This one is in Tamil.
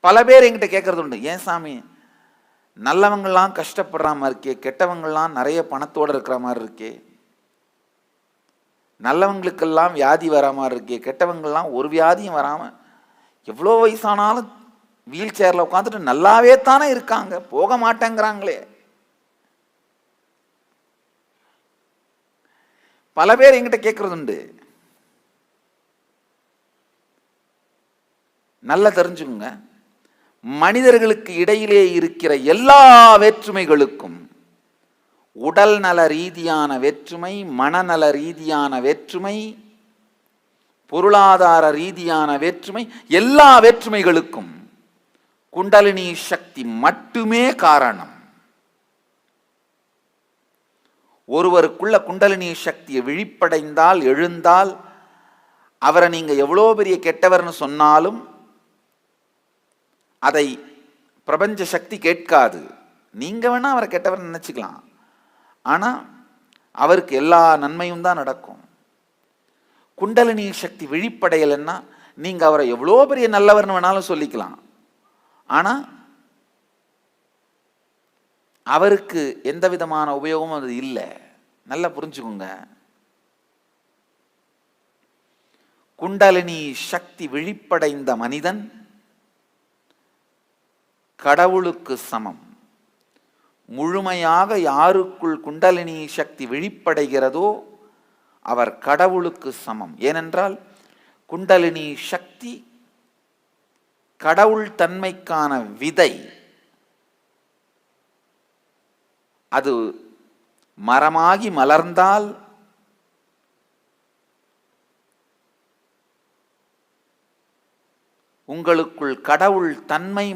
பல பேர் என்கிட்ட கேட்கறது உண்டு, ஏன் சாமி நல்லவங்கள்லாம் கஷ்டப்படுற மாதிரி இருக்கே, கெட்டவங்கள்லாம் நிறைய பணத்தோடு இருக்கிற மாதிரி இருக்கே, நல்லவங்களுக்கெல்லாம் வியாதி வரா மாதிரி இருக்கே, கெட்டவங்கள்லாம் ஒரு வியாதியும் வராமல் எவ்வளோ வயசானாலும் வீல் சேரில் உட்காந்துட்டு நல்லாவே தானே இருக்காங்க, போக மாட்டேங்கிறாங்களே. பல பேர் என்கிட்ட கேட்கறது உண்டு. நல்லா தெரிஞ்சுக்குங்க, மனிதர்களுக்கு இடையிலே இருக்கிற எல்லா வேற்றுமைகளுக்கும் உடல் நல ரீதியான வேற்றுமை, மனநல ரீதியான வேற்றுமை, பொருளாதார ரீதியான வேற்றுமை, எல்லா வேற்றுமைகளுக்கும் குண்டலினி சக்தி மட்டுமே காரணம். ஒருவருக்குள்ள குண்டலினி சக்தியை விழிப்படைந்தால், எழுந்தால், அவரை நீங்க எவ்வளோ பெரிய கெட்டவர்னு சொன்னாலும் அதை பிரபஞ்ச சக்தி கேட்காது. நீங்க வேணா அவரை கெட்டவர் நினைச்சுக்கலாம், ஆனா அவருக்கு எல்லா நன்மையும் தான் நடக்கும். குண்டலினி சக்தி விழிப்படையலைன்னா நீங்க அவரை எவ்வளோ பெரிய நல்லவர்னு வேணாலும் சொல்லிக்கலாம், ஆனா அவருக்கு எந்த விதமான உபயோகமும் அது இல்லை. நல்லா புரிஞ்சுக்கோங்க, குண்டலினி சக்தி விழிப்படைந்த மனிதன் கடவுளுக்கு சமம். முழுமையாக யாருக்குள் குண்டலினி சக்தி விழிப்படைகிறதோ அவர் கடவுளுக்கு சமம். ஏனென்றால் குண்டலினி சக்தி கடவுள் தன்மைக்கான விதை. அது மரமாகி மலர்ந்தால் உங்களுக்குள் கடவுள் தன்மை